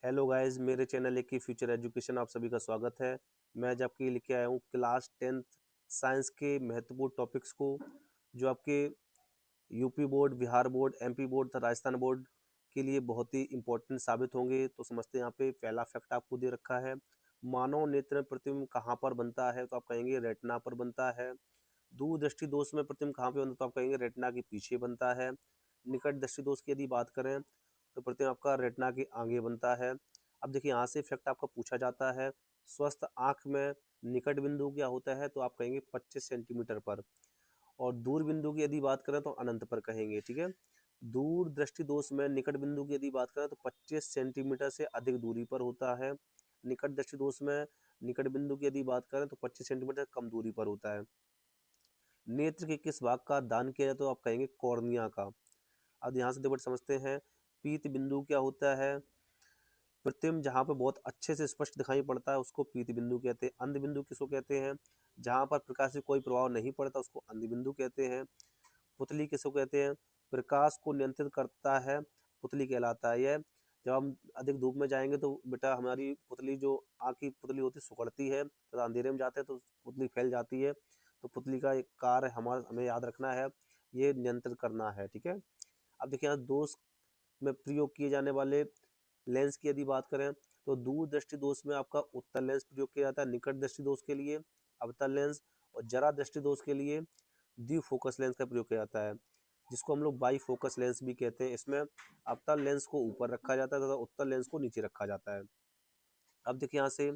Hello guys, मेरे channel एक की फ्यूचर एजुकेशन आप सभी का स्वागत है। मैं आज आपके लिए लेके आया हूँ क्लास 10th साइंस के महत्वपूर्ण टॉपिक्स को, जो आपके UP board, Bihar board, MP board तथा राजस्थान बोर्ड के लिए बहुत ही इंपॉर्टेंट साबित होंगे। तो समझते हैं। यहाँ पे पहला फैक्ट आपको दे रखा है। मानव नेत्र में प्रतिबिंब कहाँ पर बनता है? तो आप कहेंगे रेटिना पर बनता है। दूरदृष्टि दोष में प्रतिबिंब कहाँ पे बनता है? तो आप कहेंगे रेटिना के पीछे बनता है। निकट दृष्टि दोष की यदि बात करें तो प्रतिबिंब आपका रेटिना के आगे बनता है। अब देखिए, यहाँ से फैक्ट आपका पूछा जाता है, स्वस्थ आंख में निकट बिंदु क्या होता है? तो आप कहेंगे 25 सेंटीमीटर पर। और दूर बिंदु की यदि बात करें तो अनंत पर कहेंगे। ठीक है। दूर दृष्टि दोष में निकट बिंदु की यदि बात करें तो 25 सेंटीमीटर से अधिक दूरी पर होता है। निकट दृष्टि दोष में निकट बिंदु की यदि बात करें तो 25 सेंटीमीटर कम दूरी पर होता है। नेत्र के किस भाग का दान किया जाए? तो आप कहेंगे कॉर्निया का। अब यहाँ से देखो समझते हैं, पीत बिंदु क्या होता है? प्रतिबिंब जहाँ पे बहुत अच्छे से स्पष्ट दिखाई पड़ता है उसको पीत बिंदु कहते हैं। अंध बिंदु किसको कहते हैं? जहाँ पर प्रकाश से कोई प्रभाव नहीं पड़ता उसको अंध बिंदु कहते हैं। पुतली किसको कहते हैं? प्रकाश को नियंत्रित करता है, पुतली कहलाता है यह। जब हम अधिक धूप में जाएंगे तो बेटा हमारी पुतली, जो आँख की पुतली होती है, सिकुड़ती है तथा अंधेरे में जाते हैं तो पुतली फैल जाती है। तो पुतली का एक कार्य हमें याद रखना है, ये नियंत्रित करना है। ठीक है। अब देखिए, यहाँ दोष में प्रयोग किए जाने वाले लेंस की यदि बात करें तो दूर दृष्टि दोष में आपका उत्तल लेंस प्रयोग किया जाता है। निकट दृष्टि दोष के लिए अवतल लेंस, और जरा दृष्टि दोष के लिए द्विफोकस लेंस का प्रयोग किया जाता है, जिसको हम लोग बाई फोकस लेंस भी कहते हैं। इसमें अवतल लेंस को ऊपर रखा जाता है तथा उत्तल लेंस को नीचे रखा जाता है। अब देखिए, यहाँ से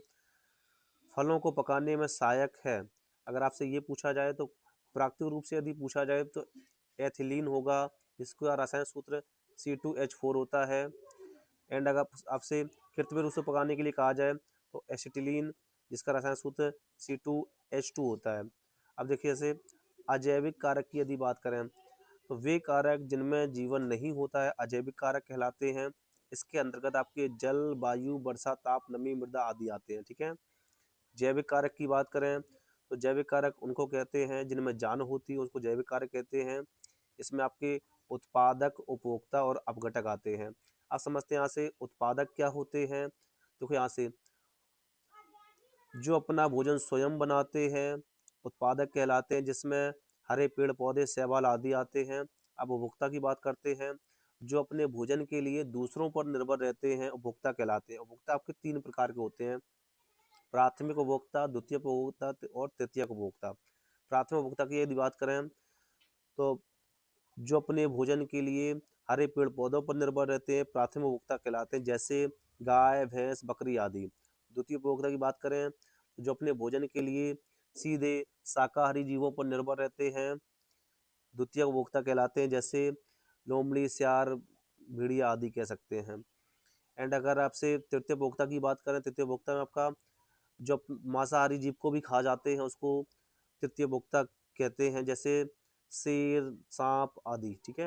फलों को पकाने में सहायक है, अगर आपसे ये पूछा जाए तो प्राकृतिक रूप से यदि पूछा जाए तो एथिलीन होगा, जिसका रासायनिक सूत्र C2H4 होता है। एंड अगर आपसे कृत्रिम रूप से पकाने के लिए कहा जाए तो एसिटिलीन, जिसका रासायनिक सूत्र C2H2 होता है। अब देखिए, जैसे अजैविक कारक की यदि बात करें तो वे कारक जिनमें जीवन नहीं होता है अजैविक कारक कहलाते हैं। इसके अंतर्गत आपके जल, वायु, वर्षा, ताप, नमी, मृदा आदि आते हैं। ठीक है। जैविक कारक की बात करें तो जैविक कारक उनको कहते हैं जिनमें जान होती है, उसको जैविक कारक कहते हैं। इसमें आपके उत्पादक, उपभोक्ता और अपघटक आते हैं। आप समझते हैं यहाँ से उत्पादक क्या होते हैं। देखो यहाँ से, जो अपना भोजन स्वयं बनाते हैं उत्पादक कहलाते हैं, जिसमें हरे पेड़ पौधे, शैवाल आदि आते हैं। अब उपभोक्ता की बात करते हैं, जो अपने भोजन के लिए दूसरों पर निर्भर रहते हैं, उपभोक्ता कहलाते हैं। उपभोक्ता आपके 3 प्रकार के होते हैं, प्राथमिक उपभोक्ता, द्वितीयक उपभोक्ता और तृतीयक उपभोक्ता। प्राथमिक उपभोक्ता की यदि बात करें तो जो अपने भोजन के लिए हरे पेड़ पौधों पर निर्भर रहते हैं, प्राथमिक उपभोक्ता कहलाते हैं, जैसे गाय, भैंस, बकरी आदि। द्वितीय उपभोक्ता की बात करें तो जो अपने भोजन के लिए सीधे शाकाहारी जीवों पर निर्भर रहते हैं, द्वितीय उपभोक्ता कहलाते हैं, जैसे लोमड़ी, सियार, भेड़िया आदि कह सकते हैं। एंड अगर आपसे तृतीय उपभोक्ता की बात करें, तृतीय उपभोक्ता में आपका जो मांसाहारी जीव को भी खा जाते हैं उसको तृतीय उपभोक्ता कहते हैं, जैसे शेर, सांप आदि। ठीक है।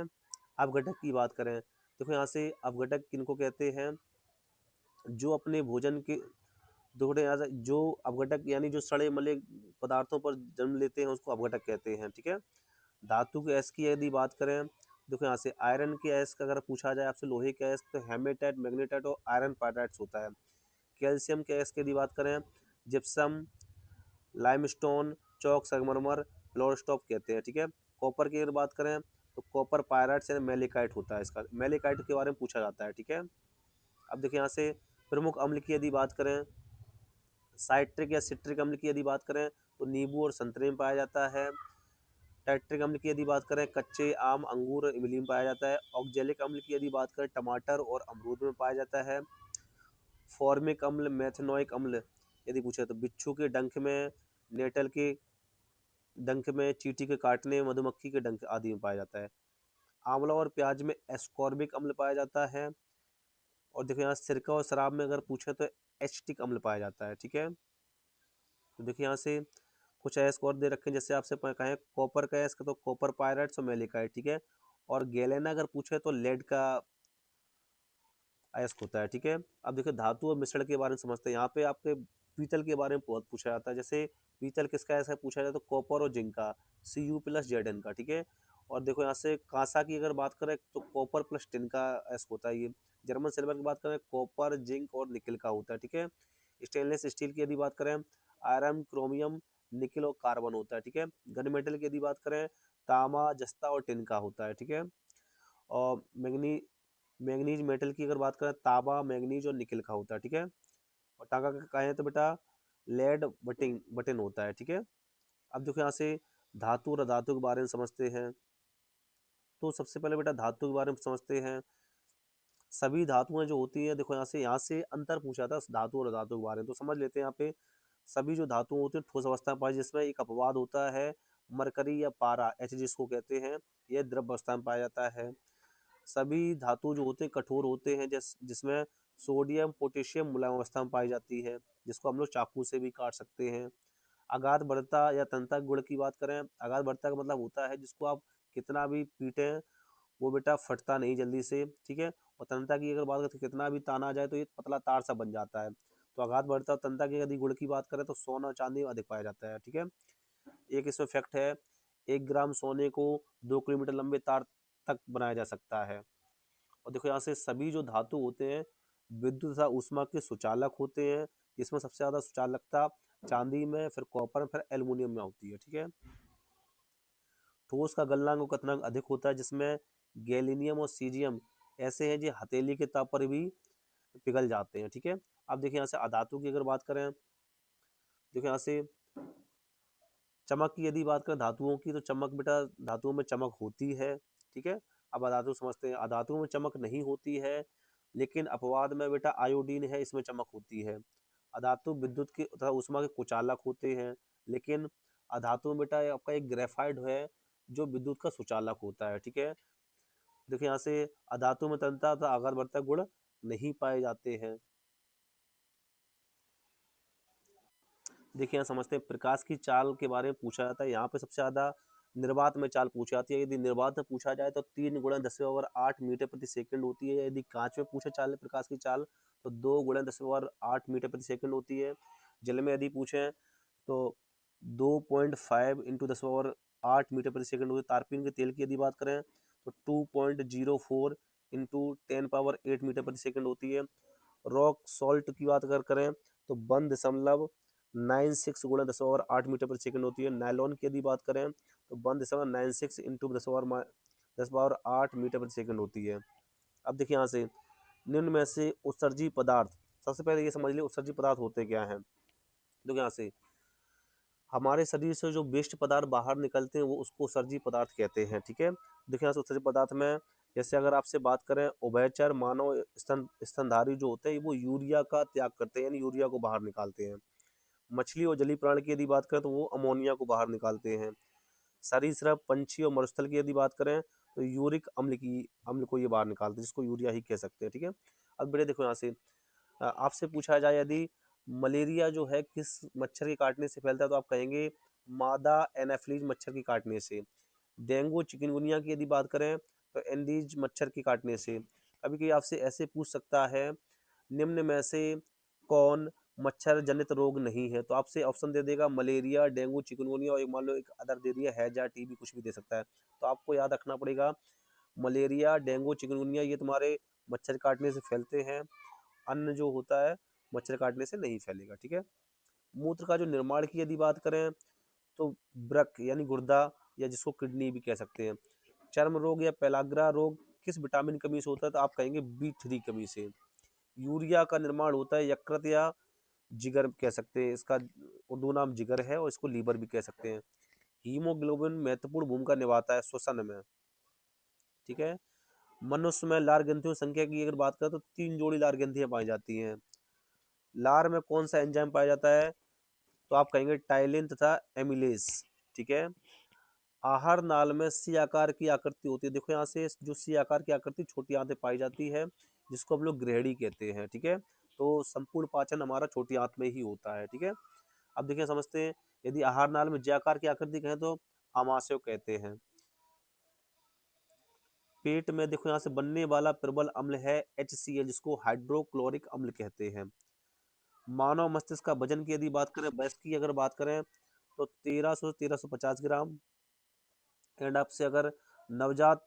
अपघटक की बात करें, देखो यहाँ से अपघटक किनको कहते हैं? जो अपने भोजन के दोहरे यहाँ से जो अपघटक यानी जो सड़े मले पदार्थों पर जन्म लेते हैं उसको अपघटक कहते हैं। ठीक है। धातु के अयस्क की यदि बात करें, देखो यहाँ से आयरन के अयस्क अगर पूछा जाए आपसे, लोहे के अयस्क, तो हेमेटाइट, मैग्नेटाइट और आयरन पाइराइट्स होता है। कैल्शियम के अयस्क की यदि बात करें, जिप्सम, लाइमस्टोन, चौक, संगमरमर, फ्लोरस्टॉप कहते हैं। ठीक है। कॉपर की अगर बात करें तो कॉपर पायराइट्स या मेलेकाइट होता है, इसका मेलेकाइट के बारे में पूछा जाता है। ठीक है। अब देखिए, यहाँ से प्रमुख अम्ल की यदि बात करें, साइट्रिक या सिट्रिक अम्ल की यदि बात करें तो नींबू और संतरे में पाया जाता है। टाइट्रिक अम्ल की यदि बात करें, कच्चे आम, अंगूर और इमली में पाया जाता है। ऑक्जेलिक अम्ल की यदि बात करें, टमाटर और अमरूद में पाया जाता है। फॉर्मिक अम्ल, मेथनोइक अम्ल यदि पूछे तो बिच्छू के डंक में, नेटल के डंक में, चींटी के काटने, मधुमक्खी के डंक आदि में पाया जाता है। आंवला और प्याज में एस्कॉर्बिक अम्ल पाया जाता है। और देखिए, यहाँ सिरका और शराब में अगर पूछे तो एसिटिक अम्ल पाया जाता है। ठीक है। तो देखिए, यहाँ से कुछ अयस्क और दे रखे हैं, जैसे आपसे कहें कॉपर का अयस्क तो कॉपर पायराइट्स और मेलेकाइट। ठीक है। और गैलेना अगर पूछे तो लेड का अयस्क होता है। ठीक है। अब देखिए, धातु और मिश्रण के बारे में समझते हैं। यहाँ पे आपके पीतल के बारे में बहुत पूछा जाता है, जैसे पीतल किसका अयस्क है पूछा जाए तो कॉपर और जिंक का, Cu+Zn का। ठीक है। और देखो यहाँ से कांसा की अगर बात करें तो कॉपर प्लस टिन का अयस्क होता है ये। जर्मन सिल्वर की बात करें कॉपर, जिंक और निकल का होता है, ठीक है। स्टेनलेस स्टील की यदि बात करें आयरन, क्रोमियम, निकल और कार्बन होता है, ठीक है। गन मेटल की यदि बात करें तांबा, जस्ता और टिन का होता है, ठीक है। और मैग्नीज मेटल की अगर बात करें तांबा, मैग्नीज और निकल का होता है, ठीक है। और टांका का कहें तो बेटा लेड बटिंग बटन होता है, ठीक है। अब देखो यहाँ से धातु और अधातु के बारे में समझते हैं। तो सबसे पहले बेटा धातु के बारे में समझते हैं। सभी धातुएं जो होती हैं, देखो यहाँ से अंतर पूछा था धातु और अधातु के बारे में, तो समझ लेते हैं यहाँ पे। सभी जो धातु होती है ठोस अवस्था में पाई, जिसमें एक अपवाद होता है मरकरी या पारा, एच जिसको कहते हैं, यह द्रव अवस्था में पाया जाता है। सभी धातु जो होते हैं कठोर होते हैं, जिसमें सोडियम, पोटेशियम मुलायम अवस्था में पाई जाती है, जिसको हम लोग चाकू से भी काट सकते हैं। आघात बढ़ता या तंता गुण की बात करें, आघात बढ़ता का मतलब होता है जिसको आप कितना भी पीटें वो बेटा फटता नहीं जल्दी से, ठीक है। और तंता की अगर बात करें तो कितना भी ताना आ जाए तो ये पतला तार सा बन जाता है। तो आघात बढ़ता और तंता की यदि गुण की बात करें तो सोना और चांदी अधिक पाया जाता है, ठीक है। एक इसमें फैक्ट है, 1 ग्राम सोने को 2 किलोमीटर लंबे तार तक बनाया जा सकता है। और देखो यहाँ से सभी जो धातु होते हैं विद्युत तथा ऊष्मा के सुचालक होते हैं, जिसमें सबसे ज्यादा सुचालकता चांदी में, फिर कॉपर में, फिर एल्युमिनियम में होती है, ठीक है। ठोस का गलनांक और कथनांक अधिक होता है, जिसमें गैलीनियम और सीजियम ऐसे हैं जो हथेली के ताप पर भी पिघल जाते हैं, ठीक है। अब देखिए यहाँ से अधातु की अगर बात करें, देखिए यहाँ से चमक की यदि बात करें धातुओं की, तो चमक बेटा धातुओं में चमक होती है, ठीक है। अब अधातु समझते हैं। अधातुओं में चमक नहीं होती है, लेकिन अपवाद में बेटा आयोडीन है, इसमें चमक होती है। अधातु विद्युत के तथा ऊष्मा के कुचालक होते हैं, लेकिन अधातु में बेटा आपका एक ग्रेफाइट है जो विद्युत का सुचालक होता है, ठीक है। देखिए यहाँ से अधातु में तंता तथा आघातवर्धक गुण नहीं पाए जाते हैं। देखिए यहाँ समझते हैं प्रकाश की चाल के बारे में पूछा जाता है। यहाँ पे सबसे ज्यादा निर्वात में चाल पूछी जाती है। यदि निर्वात में पूछा जाए तो 3 × 10⁸ मीटर प्रति सेकंड होती है। यदि कांच में पूछे चाल प्रकाश की चाल तो 2 × 10⁸ मीटर प्रति सेकंड होती है। जल में यदि पूछे तो 2.5 × 10⁸ मीटर प्रति सेकंड होती है। तारपीन के तेल की यदि बात करें तो 2.04 × 10⁸ मीटर प्रति सेकंड होती है। रॉक सॉल्ट की बात अगर करें तो 1.96 × 10⁸ मीटर प्रति सेकंड होती है। नायलॉन की यदि बात करें तो 1.96 × 10⁸ मीटर प्रति सेकंड होती है। अब देखिए यहाँ से निम्न में से उत्सर्जी पदार्थ, सबसे पहले ये समझ लिया उत्सर्जी पदार्थ होते क्या हैं। देखिए यहाँ से हमारे शरीर से जो वेस्ट पदार्थ बाहर निकलते हैं वो उसको उत्सर्जी पदार्थ कहते हैं, ठीक है। देखिए यहाँ से उत्सर्जी पदार्थ में जैसे अगर आपसे बात करें उभयचर मानव स्तनधारी जो होते हैं वो यूरिया का त्याग करते हैं, यानी यूरिया को बाहर निकालते हैं। मछली और जलीय प्राणी की यदि बात करें तो वो अमोनिया को बाहर निकालते हैं। सरीसृप, पंछी और मरुस्थल की यदि बात करें तो यूरिक अम्ल को ये बाहर निकालते हैं, जिसको यूरिया ही कह सकते हैं, ठीक है। अब बेटे देखो यहाँ से आपसे पूछा जाए यदि मलेरिया जो है किस मच्छर के काटने से फैलता है तो आप कहेंगे मादा एनाफिलीज मच्छर के काटने से। डेंगू चिकनगुनिया की यदि बात करें तो एंडीज मच्छर के काटने से। कभी कभी आपसे ऐसे पूछ सकता है निम्न में से कौन मच्छर जनित रोग नहीं है, तो आपसे ऑप्शन दे देगा मलेरिया, डेंगू, चिकनगुनिया और एक मान लो एक अदर दे दिया हैजा, टीबी, कुछ भी दे सकता है। तो आपको याद रखना पड़ेगा मलेरिया, डेंगू, चिकनगुनिया ये तुम्हारे मच्छर काटने से फैलते हैं। अन्न जो होता है मच्छर काटने से नहीं फैलेगा, ठीक है। मूत्र का जो निर्माण की यदि बात करें तो वृक्क यानी गुर्दा या जिसको किडनी भी कह सकते हैं। चर्म रोग या पेलाग्रा रोग किस विटामिन कमी से होता है तो आप कहेंगे B3 कमी से। यूरिया का निर्माण होता है यकृत या जिगर कह सकते हैं, इसका उर्दू नाम जिगर है और इसको लीवर भी कह सकते हैं। हीमोग्लोबिन महत्वपूर्ण भूमिका निभाता है श्वसन में, ठीक है। मनुष्य में लार ग्रंथियों की संख्या की अगर बात करें तो 3 जोड़ी लार ग्रंथियां पाई जाती हैं। लार में कौन सा एंजाइम पाया जाता है तो आप कहेंगे टाइलिन तथा एमिलेज, ठीक है। आहार नाल में सी आकार की आकृति होती है। देखो यहाँ से जो सी आकार की आकृति छोटी आंत में पाई जाती है, जिसको हम लोग ग्रहणी कहते हैं, ठीक है। तो संपूर्ण पाचन हमारा छोटी आंत में ही होता है, ठीक है। अब देखिए समझते हैं यदि आहार नाल में जे आकार की आकृति कहें तो आमाशय कहते हैं। पेट में देखो यहाँ से बनने वाला प्रबल अम्ल है HCl, जिसको हाइड्रोक्लोरिक अम्ल कहते हैं। मानव मस्तिष्क का वजन की यदि बात करें, वयस्क की अगर बात करें तो 1300 से 1350 ग्राम। एंड आपसे अगर नवजात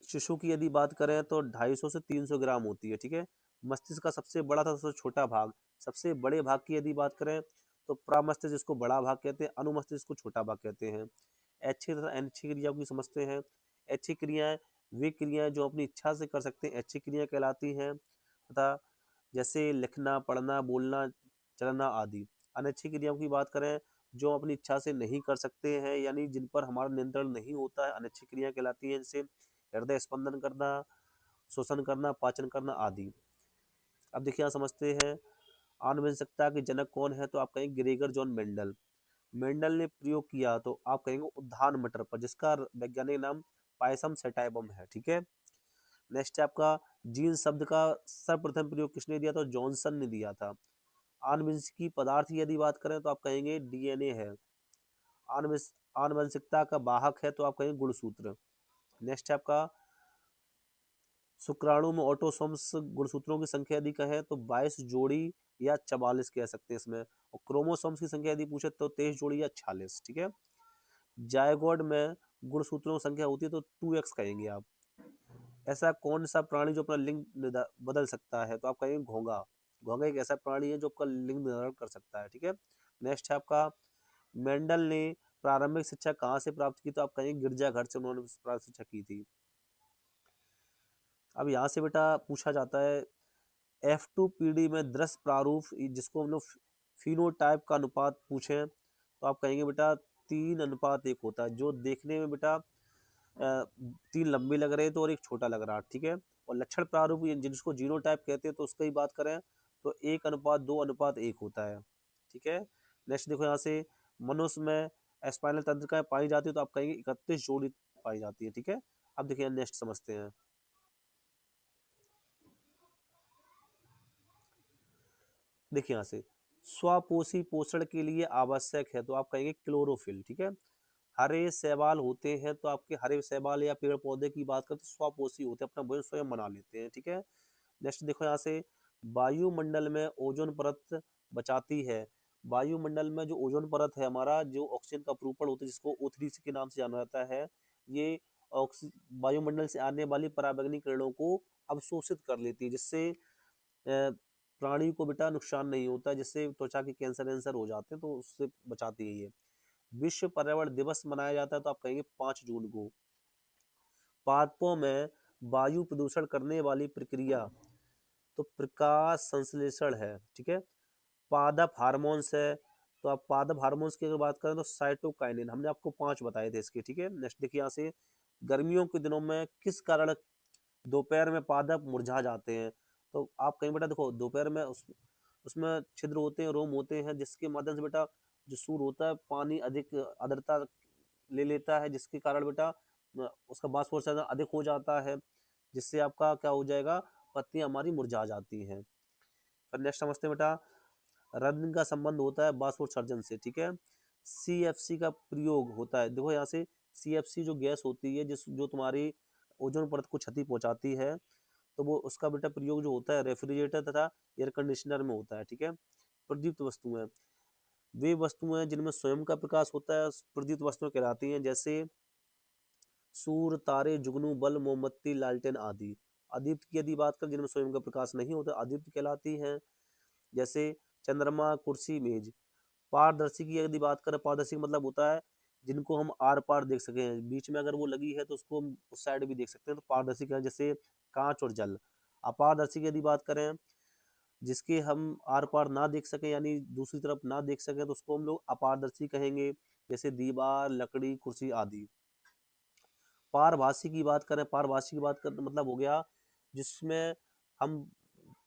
शिशु की यदि बात करें तो 250 से 300 ग्राम होती है, ठीक है। मस्तिष्क का सबसे बड़ा था सबसे छोटा भाग, सबसे बड़े भाग की यदि बात करें तो प्रमस्तिष्क जिसको बड़ा भाग कहते हैं, अनुमस्तिष्क को छोटा भाग कहते हैं। ऐच्छिक तथा अनैच्छिक क्रियाओं की समझते हैं। ऐच्छिक क्रियाएं वे क्रियाएं जो अपनी इच्छा से कर सकते हैं, ऐच्छिक क्रियाएं कहलाती हैं, तथा जैसे लिखना, पढ़ना, बोलना, चलना आदि। अनैच्छिक क्रियाओं की बात करें जो अपनी इच्छा से नहीं कर सकते हैं, यानी जिन पर हमारा नियंत्रण नहीं होता है, अनैच्छिक क्रियाएं कहलाती हैं, जैसे हृदय स्पंदन करना, श्वसन करना, पाचन करना आदि। अब देखिए यहाँ समझते हैं आनुवंशिकता के जनक कौन है, तो आप कहेंगे ग्रेगर जॉन मेंडल। मेंडल ने प्रयोग किया तो आप कहेंगे उद्यान मटर पर, जिसका वैज्ञानिक नाम पायसम सेटाइबम है, ठीक है। नेक्स्ट है आपका जीन शब्द का सर्वप्रथम प्रयोग किसने दिया, तो जॉनसन ने दिया था। आनुवंशिकी पदार्थ की यदि बात करें तो आप कहेंगे डीएनए है। आनुवंशिकता का वाहक है तो आप कहेंगे गुणसूत्र। नेक्स्ट है आपका शुक्राणु में ऑटोसोम्स गुणसूत्रों की संख्या यदि कहें तो 22 जोड़ी या 44 कह सकते हैं इसमें, और क्रोमोसोम्स की संख्या यदि पूछे तो 23 जोड़ी या 46, ठीक है। जायगोड में गुणसूत्रों की संख्या होती है तो 2x कहेंगे आप। ऐसा कौन सा प्राणी जो अपना लिंग बदल सकता है, तो आप कहेंगे घोंगा। घोंगा एक ऐसा प्राणी है जो आपका लिंग निर्धारण कर सकता है, ठीक है। नेक्स्ट है आपका मेंडल ने प्रारंभिक शिक्षा कहाँ से प्राप्त की, तो आप कहेंगे गिरजाघर से उन्होंने प्रारंभिक शिक्षा की थी। अब यहाँ से बेटा पूछा जाता है F2PD में दृश्य प्रारूप, जिसको हम लोग फिनोटाइप का अनुपात पूछें तो आप कहेंगे बेटा 3:1 होता है, जो देखने में बेटा 3 लंबे लग रहे हैं तो और एक छोटा लग रहा है, ठीक है। और लक्षण प्रारूप जिसको जीनोटाइप कहते हैं तो उसकी बात करें तो 1:2:1 होता है, ठीक है। नेक्स्ट देखो यहाँ से मनुष्य में स्पाइनल तंत्रिकाएं पाई जाती है तो आप कहेंगे 31 जोड़ी पाई जाती है, ठीक है। अब देखिए नेक्स्ट समझते हैं। देखिए यहाँ से स्वपोषी पोषण के लिए आवश्यक है तो आप कहेंगे क्लोरोफिल, ठीक है। हरे शैवाल होते हैं तो आपके हरे शैवाल या पेड़ पौधे की बात करें तो स्वपोषी होते हैं, अपना भोजन स्वयं बना लेते हैं, ठीक है। नेक्स्ट देखो यहाँ से वायुमंडल में ओजोन परत बचाती है। वायुमंडल में जो ओजोन परत है हमारा, जो ऑक्सीजन का अपरूपण होता है जिसको O3 के नाम से जाना जाता है, ये वायुमंडल से आने वाली पराबैंगनी किरणों को अवशोषित कर लेती है, जिससे प्राणी को बेटा नुकसान नहीं होता, जिससे त्वचा के कैंसर वैंसर हो जाते हैं तो उससे बचाती है ये। विश्व पर्यावरण दिवस मनाया जाता है तो आप कहेंगे 5 जून को। पादपों में वायु प्रदूषण करने वाली प्रक्रिया तो प्रकाश संश्लेषण है, ठीक है। पादप हार्मोन्स है तो आप पादप हार्मोन्स की अगर बात करें तो साइटोकाइनिन, हमने आपको 5 बताए थे इसके, ठीक है। नेक्स्ट देखिए यहाँ से गर्मियों के दिनों में किस कारण दोपहर में पादप मुरझा जाते हैं, तो आप कहीं बेटा देखो दोपहर में उसमें छिद्र होते हैं, रोम होते हैं, जिसके माध्यम से बेटा जो सूर्य होता है पानी अधिक आर्द्रता ले लेता है, जिसके कारण बेटा उसका वाष्पोत्सर्जन अधिक हो जाता है, जिससे आपका क्या हो जाएगा, पत्तियां हमारी मुरझा जाती हैं। फिर नेक्स्ट समझते हैं बेटा रंग का संबंध होता है वाष्पोत्सर्जन से, ठीक है। CFC का प्रयोग होता है, देखो यहाँ से CFC जो गैस होती है जिस जो तुम्हारी ओजोन परत को क्षति पहुंचाती है, तो वो उसका बेटा प्रयोग जो होता है रेफ्रिजरेटर तथा एयर कंडीशनर में होता है, ठीक है। प्रदीप्त वस्तुएं वे वस्तुएं जिनमें स्वयं का प्रकाश होता है प्रदीप्त वस्तुएं कहलाती हैं, जैसे सूर्य, तारे, जुगनू, बल्ब, मोमबत्ती, लालटेन आदि। अदीप्त की यदि बात करें जिनमें स्वयं का प्रकाश नहीं होता अदीप्त कहलाती हैं, जैसे चंद्रमा, कुर्सी, मेज। पारदर्शी की यदि बात करें, पारदर्शी का मतलब होता है जिनको हम आर पार देख सकें, बीच में अगर वो लगी है तो उसको हम उस साइड भी देख सकते हैं, तो पारदर्शी का जैसे कांच और जल। अपारदर्शी की यदि बात करें जिसके हम आर पार ना देख सकें, यानी दूसरी तरफ ना देख सकें, तो उसको हम लोग अपारदर्शी कहेंगे, जैसे दीवार, लकड़ी, कुर्सी आदि। पारभासी की बात करें, पारभासी की बात करने मतलब हो गया जिसमें हम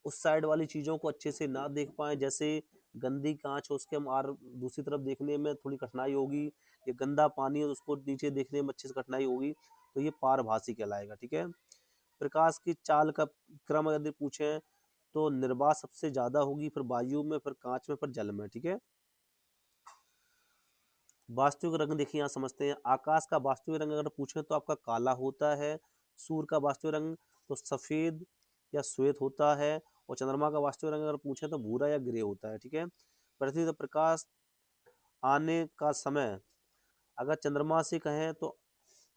उस साइड वाली चीजों को अच्छे से ना देख पाए, जैसे गंदी कांच हो उसके हम आर दूसरी तरफ देखने में थोड़ी कठिनाई होगी, या गंदा पानी है तो उसको नीचे देखने में अच्छे से कठिनाई होगी, तो ये पारभासी कहलाएगा, ठीक है। प्रकाश की चाल का क्रम यदि पूछे तो निर्वात सबसे ज्यादा होगी, फिर वायु में, फिर कांच में, फिर जल में, ठीक है। वास्तविक रंग देखिए यहाँ समझते हैं, आकाश का वास्तविक रंग अगर पूछे तो आपका काला होता है, सूर्य का वास्तविक रंग तो सफेद या श्वेत होता है, और चंद्रमा का वास्तविक रंग अगर पूछे तो भूरा या ग्रे होता है, ठीक है। पृथ्वी पर प्रकाश आने का समय अगर चंद्रमा से कहें तो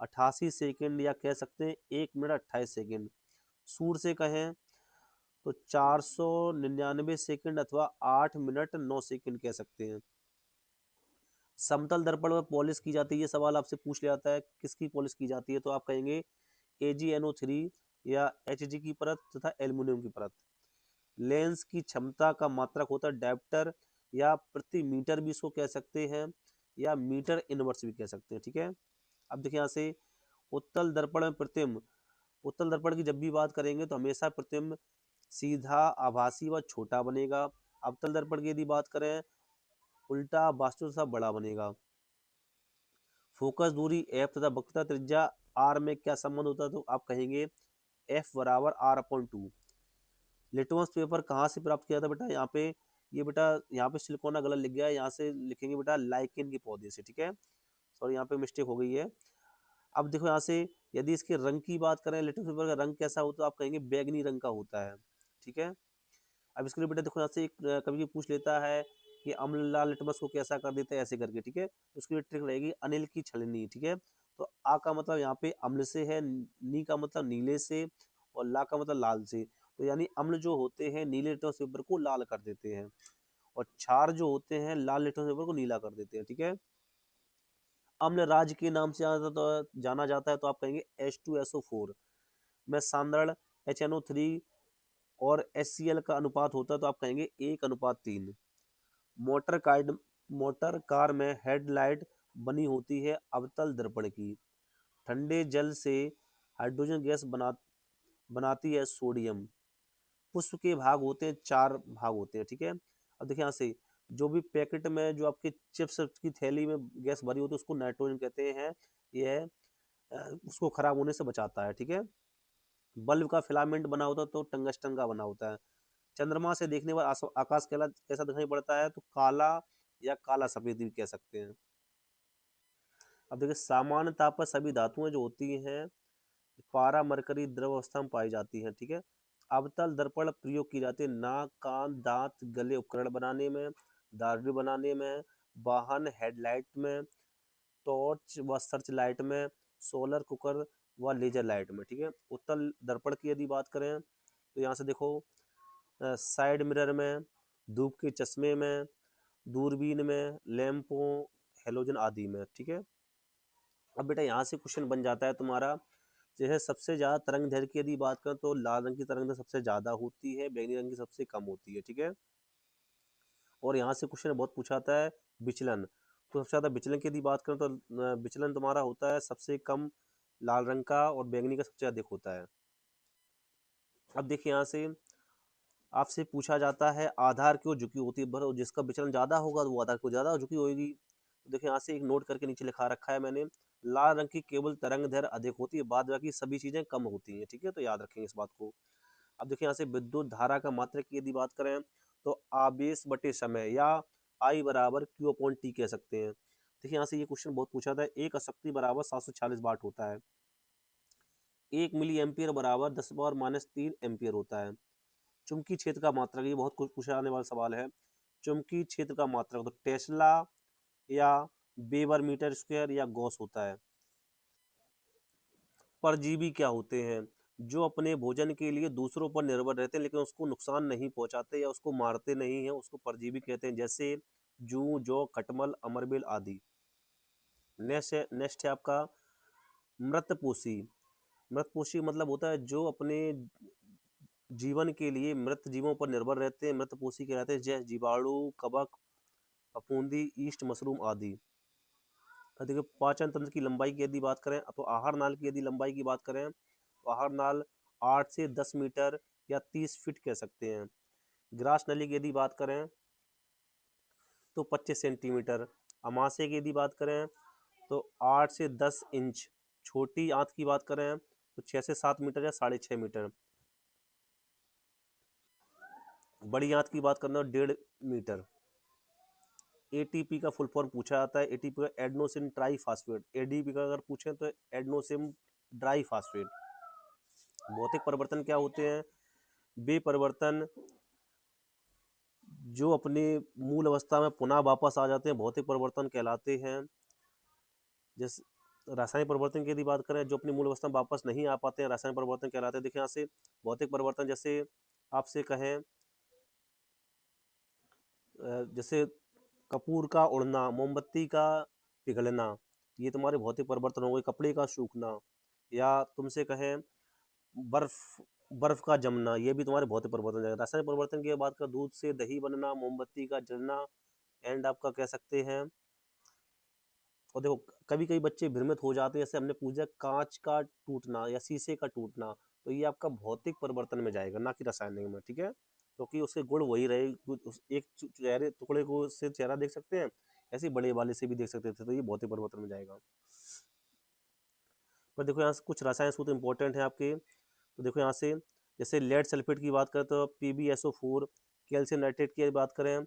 88 सेकंड, या कह सकते हैं 1 मिनट 28 सेकंड। सूर्य से कहें तो 499 सेकंड अथवा 8 मिनट 9 सेकंड कह सकते हैं। समतल दर्पण में पॉलिश की जाती है, ये सवाल आपसे पूछ लिया जाता है, किसकी पॉलिश की जाती है, तो आप कहेंगे AgNO3 या Hg की परत तथा एल्युमिनियम की परत। लेंस की क्षमता का मात्रक होता है डायप्टर, या प्रति मीटर भी इसको कह सकते हैं, या मीटर इनवर्स भी कह सकते हैं। ठीक है, अब देखिए यहाँ से उत्तल दर्पण में प्रतिबिंब, उत्तल दर्पण की जब भी बात करेंगे तो हमेशा प्रतिबिंब सीधा, आभासी व छोटा बनेगा। अवतल दर्पण की यदि बात करें, उल्टा, वास्तविक तथा बड़ा बनेगा। फोकस दूरी F तथा वक्रता त्रिज्या R में क्या संबंध होता है, तो आप कहेंगे F बराबर R/2। लिटमस पेपर कहाँ से प्राप्त किया था बेटा, यहाँ पे ये बेटा यहाँ पे सिलिकॉना गलत लिख गया है, यहाँ से लिखेंगे बेटा लाइकेन के पौधे से। ठीक है, सॉरी यहाँ पे मिस्टेक हो गई है। अब देखो यहाँ से यदि इसके रंग की बात करें, लिटमस पेपर का रंग कैसा होता है, आप कहेंगे बैगनी रंग का होता है। ठीक है, अब इसके लिए बेटा देखो यहाँ से एक कभी पूछ लेता है कि अम्ल लाल लिटमस को कैसा कर देता है, ऐसे करके। ठीक है, उसकी ट्रिक रहेगी अनिल की छलनी। ठीक है, तो आ का मतलब यहाँ पे अम्ल से है, नी का मतलब नीले से, और ला का मतलब लाल से। तो यानी अम्ल जो होते हैं नीले लिटमस पेपर को लाल कर देते हैं, और क्षार जो होते हैं लाल लिटमस पेपर को नीला कर देते हैं। ठीक है, अम्ल राज के नाम से जाना जाता है, तो आप कहेंगे H2SO4 में सांद्रण HNO3 और HCl का अनुपात होता है, तो आप कहेंगे 1:3। मोटर कार में हेडलाइट बनी होती है अवतल दर्पण की। ठंडे जल से हाइड्रोजन गैस बनाती है सोडियम। पुष्प के भाग होते हैं, 4 भाग होते हैं। ठीक है, अब देखिए यहाँ से जो भी पैकेट में जो आपके चिप्स की थैली में गैस भरी होती है उसको नाइट्रोजन कहते हैं। यह उसको खराब होने से बचाता है। ठीक है, बल्ब का फिलामेंट बना होता है तो टंगस्टन का बना होता है। चंद्रमा से देखने पर आकाश कैसा दिखाई पड़ता है, तो काला या काला सफेद भी कह सकते हैं। अब देखिए सामान्य ताप पर सभी धातुएं जो होती हैं पारा मरकरी द्रव अवस्था में पाई जाती हैं। ठीक है, अवतल दर्पण प्रयोग की जाती है नाक, कान, दांत, गले उपकरण बनाने में, दाढ़ी बनाने में, वाहन हेडलाइट में, टॉर्च व सर्च लाइट में, सोलर कुकर व लेजर लाइट में। ठीक है, उत्तल दर्पण की यदि बात करें तो यहाँ से देखो साइड मिरर में, धूप के चश्मे में, दूरबीन में, लैंपों, हेलोजन आदि में। ठीक है, अब बेटा यहाँ से क्वेश्चन बन जाता है तुम्हारा, जैसे सबसे ज़्यादा तरंग दैर्घ्य की यदि बात करें तो लाल रंग की तरंग दैर्घ्य सबसे ज़्यादा होती है, बैंगनी रंग की सबसे कम होती है। ठीक है, और यहाँ से क्वेश्चन बहुत पूछा आता है विचलन, तो सबसे ज़्यादा विचलन की यदि बात करें तो विचलन तुम्हारा होता है सबसे कम लाल रंग का, और बैंगनी का सबसे अधिक होता है। अब देखिए यहाँ से आपसे पूछा जाता है आधार क्यों झुकी होती है, जिसका विचलन ज़्यादा होगा तो वो आधार को ज़्यादा झुकी होगी। तो देखिए यहाँ से एक नोट करके नीचे लिखा रखा है मैंने, लाल रंग की केवल तरंग दैर्घ्य अधिक होती है, बाद बाकी सभी चीज़ें कम होती हैं। ठीक है, तो याद रखेंगे इस बात को। अब देखिए यहाँ से विद्युत धारा का मात्रक की यदि बात करें तो आवेश बटे समय, या I बराबर Q/T कह सकते हैं। देखिए यहाँ से ये क्वेश्चन बहुत पूछा था, एक अशक्ति बराबर 746 वाट होता है, 1 मिली एम्पियर बराबर 10⁻³ एम्पियर होता है। चुंबकीय क्षेत्र का मात्रक, ये बहुत कुछ पूछा जाने वाला सवाल है। चुंबकीय क्षेत्र का मात्रक तो टेस्ला या वेबर मीटर स्क्वायर या गॉस होता है। परजीवी क्या होते हैं, जो अपने भोजन के लिए दूसरों पर निर्भर रहते हैं लेकिन उसको नुकसान नहीं पहुंचाते या उसको मारते नहीं हैं, उसको परजीवी कहते हैं, जैसे जूं, जौ, खटमल, अमरबेल आदि। नेक्स्ट है आपका मृतपोषी। मृतपोषी मतलब होता है जो अपने जीवन के लिए मृत जीवों पर निर्भर रहते हैं, मृतपोषी कहलाते हैं, जैसे जीवाणु, कवक, फफूंदी, ईस्ट, मशरूम आदि। देखिए पाचन तंत्र की लंबाई की यदि बात करें तो आहार नाल की यदि लंबाई की बात करें तो आहार नाल 8 से 10 मीटर या 30 फीट कह सकते हैं। ग्रास नली की यदि बात करें तो 25 सेंटीमीटर। अमाशय की यदि बात करें तो 8 से 10 इंच। छोटी आंत की बात करें तो 6 से 7 मीटर या 6.5 मीटर। बड़ी आंत की बात करना 1.5 मीटर। एटीपी का फुल फॉर्म पूछा जाता है, एटीपी का एडनोसिन ट्राईफॉस्फेट। एडीपी का अगर पूछें तो एडनोसिन डाईफॉस्फेट। भौतिक परिवर्तन क्या होते हैं, वे परिवर्तन जो अपने मूल अवस्था में पुनः वापस आ जाते हैं भौतिक परिवर्तन कहलाते हैं। जैसे रासायनिक परिवर्तन की यदि बात करें, जो अपनी मूल अवस्था में वापस नहीं आ पाते हैं, रासायनिक परिवर्तन कहलाते हैं। देखिए यहाँ से भौतिक परिवर्तन, जैसे आपसे कहें जैसे कपूर का उड़ना, मोमबत्ती का पिघलना, ये तुम्हारे भौतिक परिवर्तन हो गए। कपड़े का सूखना, या तुमसे कहें बर्फ बर्फ का जमना, ये भी तुम्हारे भौतिक परिवर्तन हो जाएगा। रासायनिक परिवर्तन की बात कर, दूध से दही बनना, मोमबत्ती का जलना, एंड आपका कह सकते हैं। और देखो कभी कभी बच्चे भ्रमित हो जाते हैं, जैसे हमने पूछा कांच का टूटना या शीशे का टूटना, तो ये आपका भौतिक परिवर्तन में जाएगा, ना कि रासायनिक में, ठीक है। क्योंकि उसके गुण वही रहे, एक चेहरे टुकड़े को से चेहरा देख सकते हैं, ऐसे बड़े वाले से भी देख सकते थे, तो ये भौतिक परिवर्तन में जाएगा। पर देखो यहाँ से कुछ रासायनिक सूत्र इंपॉर्टेंट है आपके। तो देखो यहाँ से जैसे लेड सल्फेट की बात करें तो PbSO4, कैल्शियम नाइट्रेट की बात करें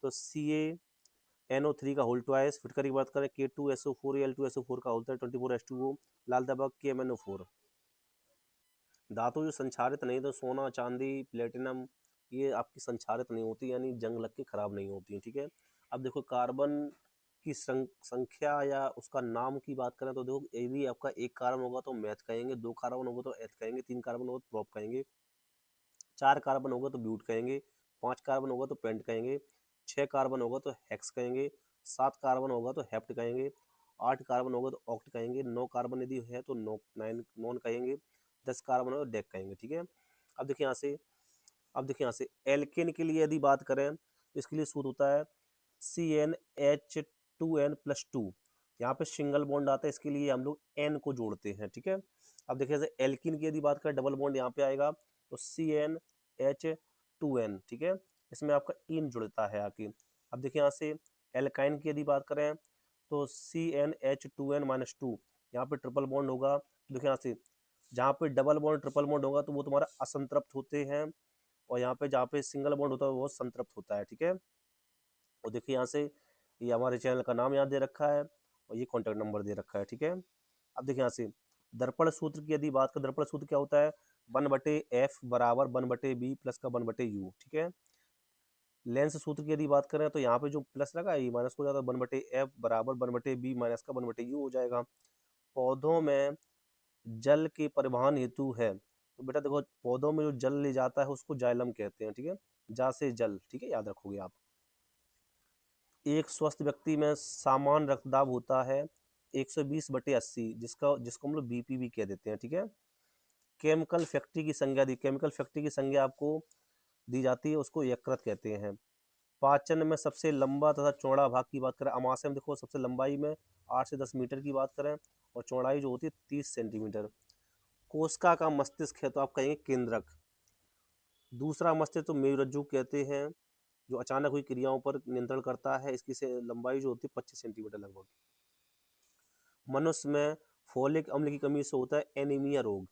तो CaNO3 का होल ट्वाइस, फिटकर की बात करें K2SO4 या L2SO4 का होता है 24H2O, लाल दबक KMNO4। धातु जो संक्षारित नहीं, तो सोना, चांदी, प्लेटिनम, ये आपकी संक्षारित नहीं होती, यानी जंग लग के खराब नहीं होती, ठीक है। अब देखो कार्बन की संख्या या उसका नाम की बात करें तो देखो, यदि आपका एक कार्बन होगा तो मैथ कहेंगे, दो कार्बन होगा तो एथ कहेंगे, तीन कार्बन होगा तो प्रोप कहेंगे, चार कार्बन होगा तो ब्यूट कहेंगे, पांच कार्बन होगा तो पेंट कहेंगे, छह कार्बन होगा तो हेक्स कहेंगे, सात कार्बन होगा तो हेप्ट कहेंगे, आठ कार्बन होगा तो ऑक्ट कहेंगे, नौ कार्बन यदि है तो नॉन कहेंगे, 10 कार्बन होगा तो डेक कहेंगे, ठीक है। अब देखिए यहाँ से अब देखिए यहाँ से एल्केन के लिए यदि बात करें तो इसके लिए सूत्र होता है CnH2n+2। यहाँ पे सिंगल बॉन्ड आता है, इसके लिए हम लोग एन को जोड़ते हैं, ठीक है। अब देखिए जैसे एल्किन की यदि बात करें, डबल बॉन्ड यहाँ पे आएगा तो CnH2n, ठीक है। इसमें आपका इन जुड़ता है आके। अब देखिए यहाँ से एल्काइन की यदि बात करें तो CnH2n-2, यहाँ पे ट्रिपल बॉन्ड होगा। देखिए यहाँ से जहाँ पे डबल बॉन्ड ट्रिपल बॉन्ड होगा तो वो तुम्हारा असंतृप्त होते हैं, और यहाँ पे जहाँ पे सिंगल बॉन्ड होता है वो संतृप्त होता है, ठीक है। और देखिए यहाँ से ये हमारे चैनल का नाम यहाँ दे रखा है और ये कॉन्टैक्ट नंबर दे रखा है, ठीक है। अब देखिए यहाँ से दर्पण सूत्र की यदि बात करें, दर्पण सूत्र क्या होता है, 1/f बराबर 1/b प्लस का 1/u, ठीक है। लेंस सूत्र की यदि बात करें तो यहाँ पे जो प्लस लगा है ये माइनस हो जाता है, 1/f बराबर 1/b माइनस का 1/u हो जाएगा। पौधों में जल के परिवहन हेतु है, तो बेटा देखो पौधों में जो जल ले जाता है उसको जाइलम कहते हैं, ठीक है। जा से जल, ठीक है, याद रखोगे आप। एक स्वस्थ व्यक्ति में सामान्य रक्तदाब होता है 120/80, जिसको हम लोग BP भी कह देते हैं, ठीक है। केमिकल फैक्ट्री की संज्ञा दी, केमिकल फैक्ट्री की संज्ञा आपको दी जाती है, उसको यकृत कहते हैं। पाचन में सबसे लंबा तथा चौड़ा भाग की बात करें, अमाशय में देखो सबसे लंबाई में 8 से 10 मीटर की बात करें, और चौड़ाई जो होती है 30 सेंटीमीटर। कोशिका का मस्तिष्क है तो आप कहेंगे केंद्रक। दूसरा मस्तिष्क तो मेरुरज्जु कहते हैं, जो अचानक हुई क्रियाओं पर नियंत्रण करता है, इसकी से लंबाई जो होती है 25 सेंटीमीटर लगभग। मनुष्य में फोलिक अम्ल की कमी से होता है एनीमिया रोग।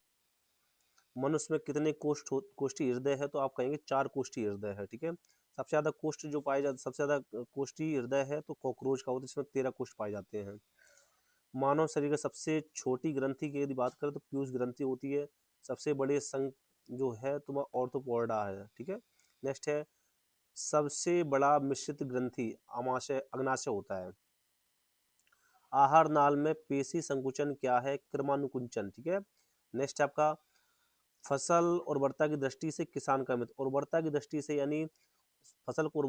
मनुष्य में कितने कोष्ठी हृदय है, तो आप कहेंगे 4 कोष्ठी हृदय है, ठीक है। सबसे ज्यादा कोष्ठ जो पाए जाते, सबसे ज्यादा कोष्ठी हृदय है तो कॉकरोच का होता है, इसमें 13 कोष्ठ पाए जाते हैं। मानव शरीर का सबसे छोटी ग्रंथि की यदि बात करें तो पीयूष ग्रंथि होती है। सबसे बड़े संघ जो है तुम्हारा ऑर्थोपोडा है, ठीक है। नेक्स्ट है सबसे बड़ा मिश्रित ग्रंथि अमाशय अग्नाशय होता है। आहार नाल में पेशी संकुचन क्या है, क्रमानुकुंचन, ठीक है। नेक्स्ट आपका फसल उर्वरता की दृष्टि से किसान का मित्र, उर्वरता की दृष्टि से यानी फसल को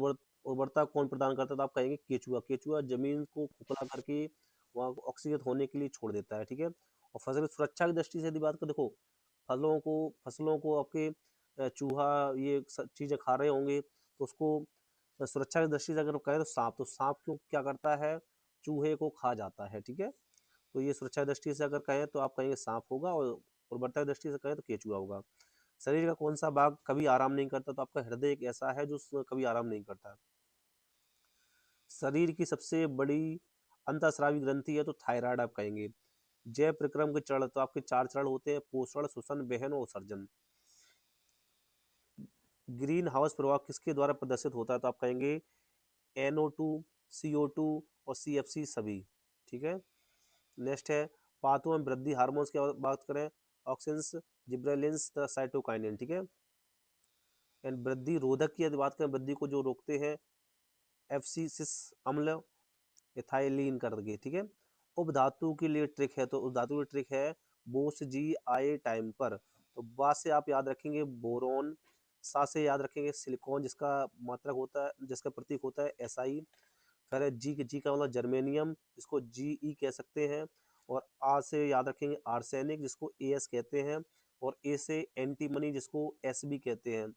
उर्वरता कौन प्रदान करता है, तो आप कहेंगे केचुआ। केचुआ जमीन को खोखला करके वहाँ ऑक्सीजन होने के लिए छोड़ देता है, ठीक है। और फसल की सुरक्षा की दृष्टि से यदि बात करें, देखो फसलों को आपके चूहा ये चीजें खा रहे होंगे, तो उसको सुरक्षा की दृष्टि से अगर कहें तो सांप क्यों क्या करता है, चूहे को खा जाता है, ठीक है। तो ये सुरक्षा दृष्टि से अगर कहें तो आप कहेंगे सांप होगा, और उर्वरता दृष्टि से कहें तो केचुआ होगा। शरीर का कौन सा भाग कभी आराम नहीं करता, तो आपका हृदय एक ऐसा है जो कभी आराम नहीं करता। शरीर की सबसे बड़ी अंतःस्रावी ग्रंथि है तो थायराइड आप कहेंगे। जैव प्रक्रम के चरण, तो आपके 4 चरण होते हैं, पोषण, श्वसन, वहन और उत्सर्जन। ग्रीन हाउस प्रभाव किसके द्वारा प्रदर्शित होता है, तो आप कहेंगे NO2, CO2 और CFC सभी, ठीक है। नेक्स्ट है पाथो में वृद्धि हार्मोन्स की बात करें, ऑक्सिन्स, जिब्रेलिन्स तथा साइटोकाइनिन, ठीक है। एंड वृद्धि रोधक की यदि बात करें, वृद्धि को जो रोकते हैं FCC अम्ल, एथाइलिन करके, ठीक है। उपधातु के लिए ट्रिक है, तो उपधातु की ट्रिक है बोस जी आए टाइम पर। तो बा से आप याद रखेंगे बोरोन, सा से याद रखेंगे सिलिकॉन जिसका मात्रक होता है, जिसका प्रतीक होता है SI। फिर है जी का मतलब जर्मेनियम जिसको GE कह सकते हैं। और आ से याद रखेंगे आर्सेनिक जिसको AS कहते हैं। और ए से एंटीमनी जिसको SB कहते हैं।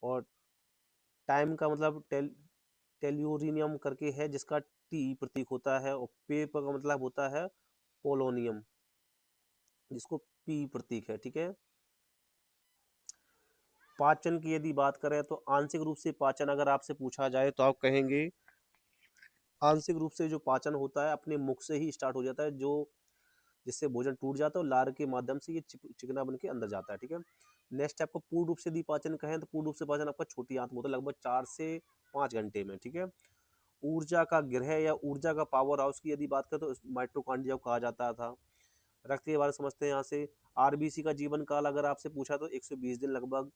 और टाइम का मतलब टेल्यूरिनियम करके है जिसका T प्रतीक होता है। और पे का मतलब होता है पोलोनियम जिसको P प्रतीक है, ठीक है। पाचन की यदि बात करें तो आंशिक रूप से पाचन अगर आपसे पूछा जाए तो आप कहेंगे आंशिक रूप से जो पाचन होता है अपने मुख से ही स्टार्ट हो जाता है, जो जिससे भोजन टूट जाता है और लार के माध्यम से ये चिकना बन के अंदर जाता है, ठीक है। नेक्स्ट आपको पूर्ण रूप से यदि पाचन कहें तो पूर्ण रूप से पाचन आपका छोटी आंत में होता है लगभग 4 से 5 घंटे में, ठीक है। ऊर्जा का गृह या ऊर्जा का पावर हाउस की यदि बात करें तो माइटोकॉन्ड्रिया को कहा जाता था। रक्त के बारे में समझते हैं यहाँ से। RBC का जीवन काल अगर आपसे पूछा तो 120 दिन लगभग।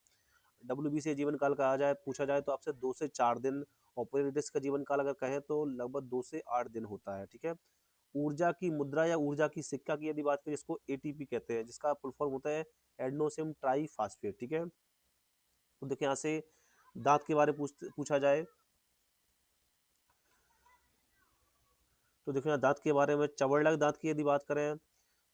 WBC जीवन काल कहा जाए पूछा जाए तो आपसे 2 से 4 दिन। और पीरियड्स का जीवन काल अगर कहें तो लगभग 2 से 8 दिन होता है, ठीक है। ऊर्जा की मुद्रा या ऊर्जा की सिक्का की यदि बात करें जिसको ATP कहते हैं, जिसका फुल फॉर्म होता है एडेनोसिन ट्राईफास्फेट, ठीक है। तो देखिए यहाँ से दांत के बारे में पूछा जाए तो देखिए यहाँ दांत के बारे में चवड़लक दांत की यदि बात करें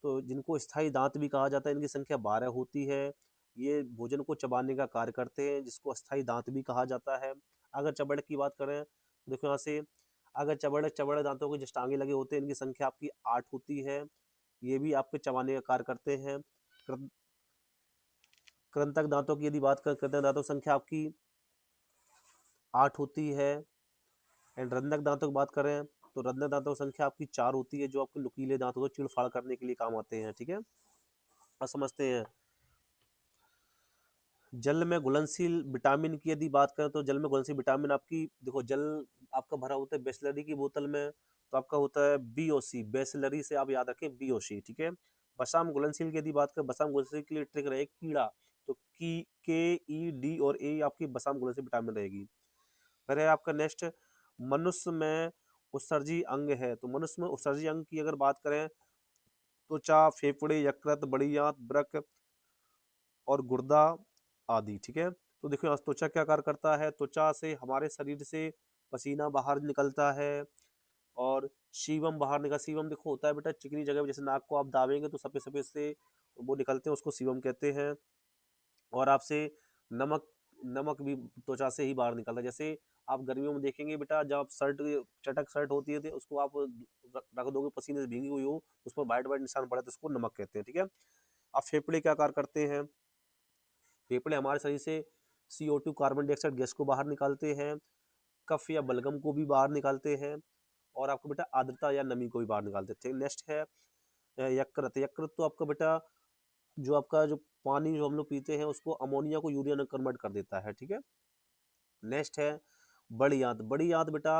तो जिनको स्थायी दांत भी कहा जाता है, इनकी संख्या 12 होती है। ये भोजन को चबाने का कार्य करते हैं जिसको अस्थायी दांत भी कहा जाता है। अगर चबड़क की बात करें तो देखो यहाँ से अगर चबड़क चबड़क दांतों के जिस टांगे लगे होते हैं इनकी संख्या आपकी 8 होती है। ये भी आपके चबाने का कार्य करते हैं। कृंतक दांतों की यदि बात करें, कृंतक दांतों की संख्या आपकी 8 होती है। एंड रंधक दांतों की बात करें तो रंधक दांतों की संख्या आपकी 4 होती है, जो आपके नुकीले दांत होते हैं चिड़ फाड़ करने के लिए काम आते हैं, ठीक है। अब समझते हैं जल में घुलनशील विटामिन की यदि बात करें तो जल में घुलनशील विटामिन आपकी देखो जल आपका भरा होता है बिसलरी की बोतल में, तो आपका होता है BOC, बिसलरी से आप याद रखें BOC, ठीक है। बसाम घुलनशील की यदि बात करें, बसाम घुलनशील के लिए ट्रिक रहे कीड़ा, तो की KE D और A आपकी बसाम घुलनशील विटामिन रहेगी। फिर है आपका नेक्स्ट मनुष्य में उत्सर्जी अंग है, तो मनुष्य में उत्सर्जी अंग की अगर बात करें त्वचा, फेफड़े, यकृत, बड़ी आंत, वृक्क और गुर्दा आदि, ठीक है। तो देखो त्वचा क्या कार्य करता है, त्वचा से हमारे शरीर से पसीना बाहर निकलता है और सीबम बाहर निकल, सीबम देखो होता है बेटा चिकनी जगह पे, जैसे नाक को आप दाबेंगे तो सफेद सफेद से वो निकलते हैं, उसको सीबम कहते हैं। और आपसे नमक नमक भी त्वचा से ही बाहर निकलता है। जैसे आप गर्मियों में देखेंगे बेटा जब आप शर्ट चटक शर्ट होती है तो उसको आप रख दोगे पसीने से भींगी हुई हो, उस पर वाइट वाइट निशान पड़े तो उसको नमक कहते हैं, ठीक है। अब फेफड़े क्या कार्य करते हैं, फेफड़े हमारे शरीर से CO2 कार्बन डाइऑक्साइड गैस को बाहर निकालते हैं, कफ या बलगम को भी बाहर निकालते हैं, और आपको बेटा आर्द्रता या नमी को भी बाहर निकाल देते हैं। नेक्स्ट है यकृत। यकृत तो आपका बेटा जो आपका जो पानी जो हम लोग पीते हैं उसको अमोनिया को यूरिया में कन्वर्ट कर देता है, ठीक है। नेक्स्ट है बड़ी आंत। बड़ी आंत बेटा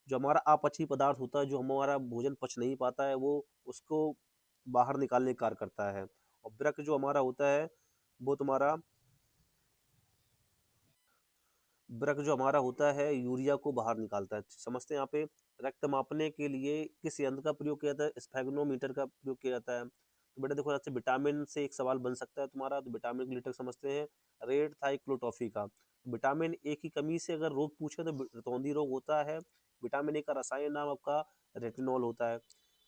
जो हमारा अपचयी पदार्थ होता है, जो हमारा भोजन पच नहीं पाता है, वो उसको बाहर निकालने का कार्य करता है। और वृक्क जो हमारा होता है वो तुम्हारा वृक्क जो हमारा होता है यूरिया को बाहर निकालता है। समझते हैं यहाँ पे रक्त मापने के लिए किस यंत्र का प्रयोग किया जाता है, स्फेग्नोमीटर का प्रयोग किया जाता है। तो बेटा देखो यहाँ से विटामिन से एक सवाल बन सकता है तुम्हारा, तो विटामिन लीटर समझते हैं रेड थाइक्लोटॉफी का। विटामिन A की कमी से अगर रोग पूछे तो रतौंधी रोग होता है। विटामिन A का रासायनिक नाम आपका रेटिनॉल होता है।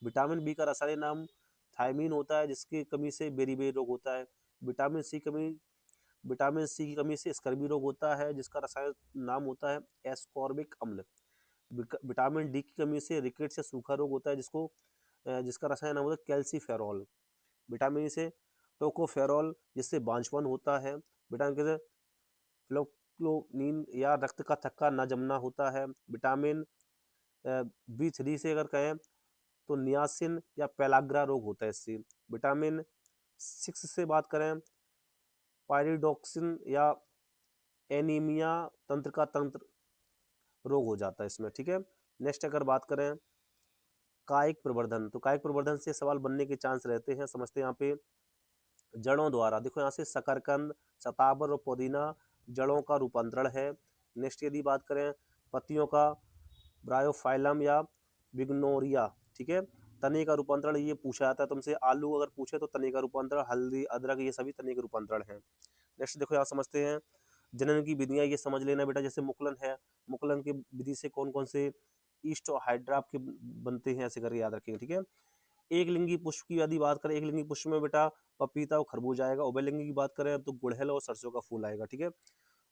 विटामिन B का रासायनिक नाम थायमीन होता है, जिसकी कमी से बेरीबेरी रोग होता है। विटामिन सी की कमी से स्कर्वी रोग होता है, जिसका रासायनिक नाम होता है एस्कॉर्बिक अम्ल। विटामिन डी की कमी से रिकेट्स या सूखा रोग होता है, जिसका रासायनिक नाम होता है कैल्सीफेरॉल। विटामिन ई से टोकोफेरॉल, जिससे बांझपन होता है। विटामिन के से फ्लोक्लोनीन या रक्त का थक्का न जमना होता है। विटामिन B3 से अगर कहें तो नियासिन या पेलाग्रा रोग होता है इससे। विटामिन 6 से बात करें पायरिडॉक्सिन या एनीमिया तंत्र का तंत्र रोग हो जाता है इसमें, ठीक है। नेक्स्ट अगर बात करें कायिक प्रवर्धन, तो कायिक प्रवर्धन से सवाल बनने के चांस रहते हैं। समझते हैं यहाँ पे जड़ों द्वारा, देखो यहाँ से शकरकंद, शताबर और पुदीना जड़ों का रूपांतरण है। नेक्स्ट यदि बात करें पत्तियों का ब्रायोफाइलम या बिग्नोरिया, ठीक है। तने का रूपांतरण ये पूछा जाता है तुमसे, आलू अगर पूछे तो तने का रूपांतरण, हल्दी अदरक ये सभी तने के रूपांतरण हैं। नेक्स्ट देखो यहाँ समझते हैं जनन की विधियां, ये समझ लेना बेटा। जैसे मुकुलन है, मुकुलन की विधि से कौन कौन से ईस्ट और हाइड्रा आपके बनते हैं, ऐसे करके याद रखेंगे, ठीक है। एक लिंगी पुष्प की यदि बात करें, एक लिंगी पुष्प में बेटा पपीता और खरबूज आएगा। उभयलिंगी की बात करें तो गुड़हल और सरसों का फूल आएगा, ठीक है।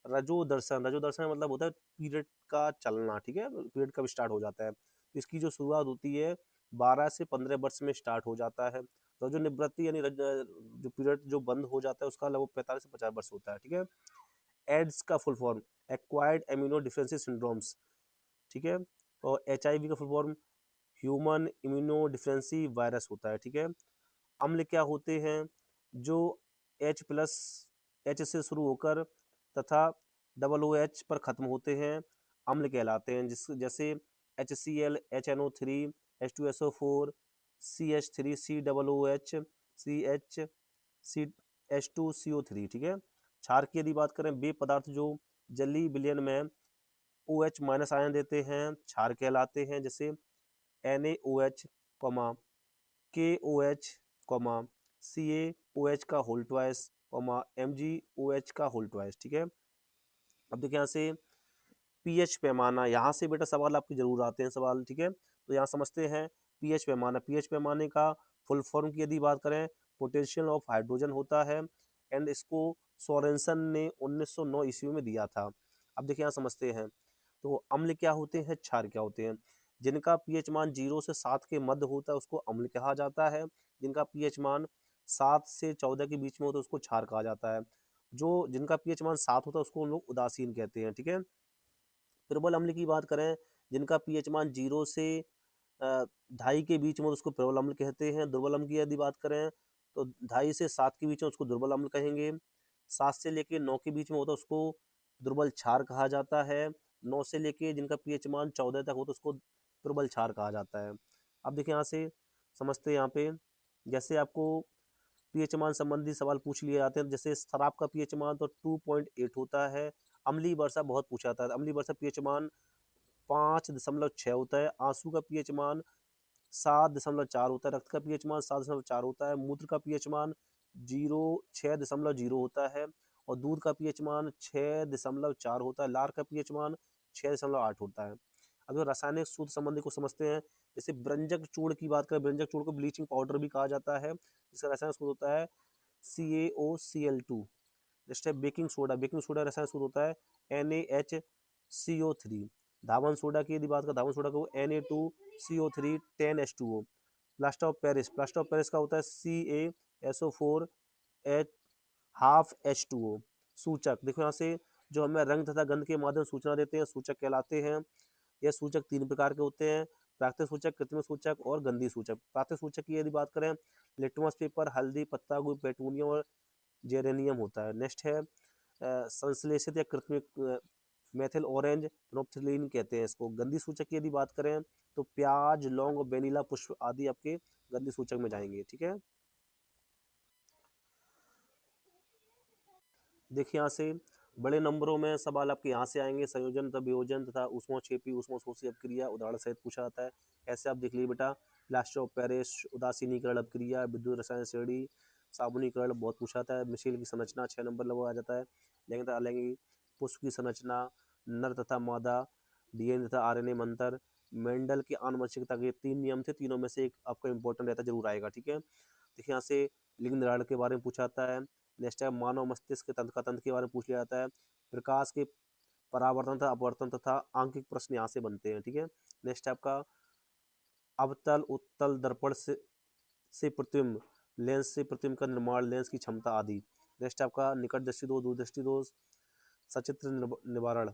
रजो दर्शन, रजो दर्शन मतलब होता है पीरियड का चलना, ठीक है, पीरियड कब स्टार्ट हो जाता है। इसकी जो शुरुआत होती है 12 से 15 वर्ष में स्टार्ट हो जाता है। रजो निवृत्ति यानी जो पीरियड जो बंद हो जाता है उसका लगभग 45 से 50 वर्ष होता है, ठीक है। एड्स का full form acquired amino deficiency syndromes, ठीक है। और HIV का full form human immuno deficiency virus होता है, ठीक है। अम्ल क्या होते हैं, जो H+ H से शुरू होकर तथा OOH पर खत्म होते हैं, अम्ल कहलाते हैं। जिस जैसे HCl, HNO3, H2SO4, CH3, COOH, CH, H2CO3, ठीक है। क्षार की यदि बात करें, वे पदार्थ जो जलीय विलयन में OH- आयन देते हैं क्षार कहलाते हैं। जैसे NaOH, KOH, CaOH का होल ट्वाइस, MgOH का होल ट्वाइस, ठीक है। अब देखिए यहाँ से पीएच पैमाना, यहाँ से बेटा सवाल आपके जरूर आते हैं सवाल, ठीक है। तो यहाँ समझते हैं पीएच पैमाना। पीएच पैमाने का फुल फॉर्म की यदि बात करें, पोटेंशियल ऑफ हाइड्रोजन होता है, एंड इसको सोरेंसन ने 1909 ईस्वी में दिया था। अब देखिए यहाँ समझते हैं, तो अम्ल क्या होते हैं, क्षार क्या होते हैं। जिनका पीएच मान 0 से 7 के मध्य होता है उसको अम्ल कहा जाता है। जिनका पीएच मान 7 से 14 के बीच में होता है उसको क्षार कहा जाता है। जो जिनका पीएच मान 7 होता है उसको हम लोग उदासीन कहते हैं, ठीक है। प्रबल अम्ल की बात करें, जिनका पीएच मान 0 से 2.5 के बीच में उसको प्रबल अम्ल कहते हैं। दुर्बल अम्ल की यदि बात करें तो 2.5 से 7 के बीच में उसको दुर्बल अम्ल कहेंगे। 7 से लेके 9 के बीच में होता है उसको दुर्बल क्षार कहा जाता है। 9 से लेके जिनका पीएच मान 14 तक हो तो उसको प्रबल क्षार कहा जाता है। अब देखिए यहाँ से समझते हैं, यहाँ पे जैसे आपको पीएच मान संबंधी सवाल पूछ लिए जाते हैं। जैसे शराब का पीएच मान तो 2.8 होता है। अम्लीय वर्षा बहुत पूछा जाता है, अम्लीय वर्षा पीएच मान 5.6 होता है। आंसू का पीएच मान 7.4 होता है। रक्त का पीएच मान 7.4 होता है। मूत्र का पीएच मान 6.0 होता है। और दूध का पीएच मान 6.4 होता है। लार का पीएच मान 6.8 होता है। अब रासायनिक सूत्र संबंधी को समझते हैं। जैसे ब्रंजक चूर्ण की बात करें, ब्रंजक चूर्ण को ब्लीचिंग पाउडर भी कहा जाता है, जिसका रासायनिक सूत्र होता है CaOCl2। नेक्स्ट है बेकिंग सोडा, बेकिंग सोडा रासायनिक सूत्र होता है NaHCO3। धावन सोडा की यदि बात करें, धावन सोडा को Na2CO3 10H2O। Plaster of Paris, plaster of Paris का होता है CaSO4 ½ H2O। सूचक देखो यहाँ से, जो हमें रंग तथा गंध के माध्यम सूचना देते हैं सूचक कहलाते हैं। यह सूचक 3 प्रकार के होते हैं, प्राकृतिक सूचक, कृत्रिम सूचक और गंधीय सूचक। प्राकृतिक सूचक की यदि बात करें, लिटमस पेपर, हल्दी, पत्ता गोभी, पेटूनियम और जेरेनियम होता है। नेक्स्ट है संश्लेषित या कृत्रिम मेथिल ऑरेंज प्रोप्थिलीन कहते हैं इसको। गंधीय सूचक की यदि बात करें तो प्याज, लौंग और वेनिला पुष्प आदि आपके गंधीय सूचक में जाएंगे, ठीक है। देखिए यहाँ से बड़े नंबरों में सवाल आपके यहाँ से आएंगे, संयोजन तथा वियोजन तथा ऊष्मोक्षेपी ऊष्मोशोषी अपक्रिया उदाहरण सहित पूछा जाता है। ऐसे आप देख लीजिए बेटा, प्लास्टर ऑफ पेरिस, उदासीनीकरण अपक्रिया, विद्युत रसायन श्रेणी, साबुनीकरण बहुत पूछा जाता है। मिशेल की संरचना 6 नंबर लगभग आ जाता है। लेकिन अलैंगिक पुष्प की संरचना, नर तथा मादा, DNA तथा RNA में अंतर, मेंडल के आनुवंशिकता के 3 नियम थे, तीनों में से एक आपका इंपॉर्टेंट रहता है, जरूर आएगा, ठीक है। देखिए यहाँ से लिंग निर्धारण के बारे में पूछा जाता है। नेक्स्ट है मानव मस्तिष्क के तंत्र का तंत्र के बारे में पूछ लिया जाता है। प्रकाश के परावर्तन तथा अपवर्तन तथा आंकिक प्रश्न यहाँ से बनते हैं, ठीक है। नेक्स्ट है आपका अवतल उत्तल दर्पण से प्रतिबिंब, लेंस से प्रतिबिंब का निर्माण, लेंस की क्षमता आदि। नेक्स्ट आपका निकट दृष्टि दोष, दूर दृष्टि दोष, सचित्र निवारण।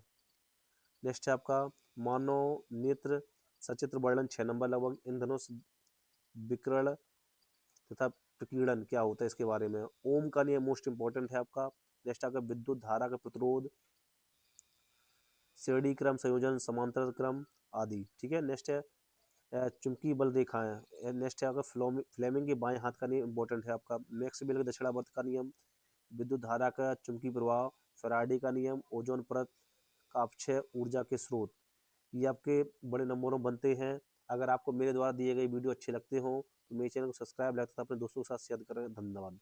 नेक्स्ट है आपका मानव नेत्र सचित्र वर्णन 6 नंबर लगभग। इंद्रधनुष विकिरण तथा प्रकीर्णन क्या होता है इसके बारे में। ओम का नियम मोस्ट इंपॉर्टेंट है आपका। नेक्स्ट आपका विद्युत धारा का प्रतिरोध, श्रेणी क्रम, संयोजन, समांतर क्रम आदि, ठीक है। नेक्स्ट है चुंबकीय बल रेखाएं। नेक्स्ट है आपका फ्लेमिंग के बाएं हाथ का नियम इंपॉर्टेंट है आपका। मैक्सवेल के दक्षिणावर्त का नियम, विद्युत धारा का चुंबकीय प्रभाव, फैराडे का नियम, ओजोन परत का अपक्षय ऊर्जा के स्रोत, ये आपके बड़े नंबरों बनते हैं। अगर आपको मेरे द्वारा दिए गए वीडियो अच्छे लगते हों तो मेरे चैनल को सब्सक्राइब लाइक तथा अपने दोस्तों के साथ शेयर करें। धन्यवाद।